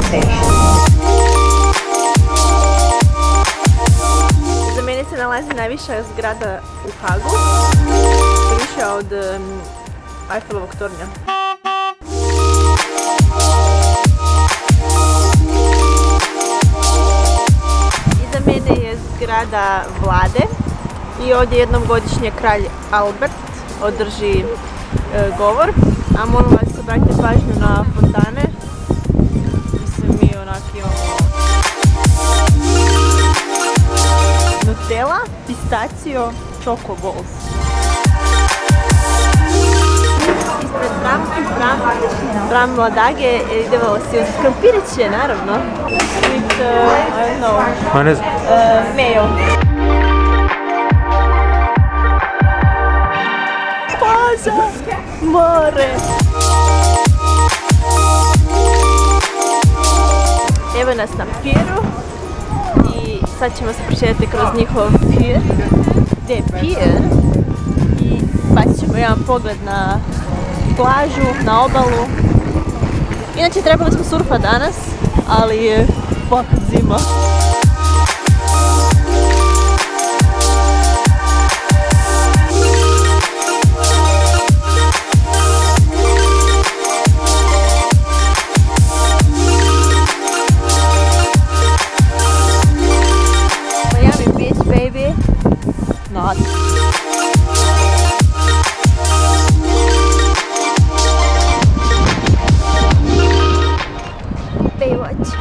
station. Za mene se nalazi najviša zgrada u Hagu, više od Eiffelovog tornja. Iza mene je zgrada vlade i ovdje jednom godišnje kralj Albert održi govor, a molim vas obratite pažnju na fontane. Mislim, mi onak imamo Nutella, pistacio, choco balls. Ispred Bram Mladage idemo si uz krompiriće, naravno. With, I don't know, mayo. Plaža, more. Evo nas na piru i sad ćemo se prošetati kroz njihov pir. Gdje je pir? I bacit ćemo jedan pogled na plažu, na obalu. Inače trebali smo surfati danas, ali je fakat zima. Miami Beach, baby. Not. Baywatch.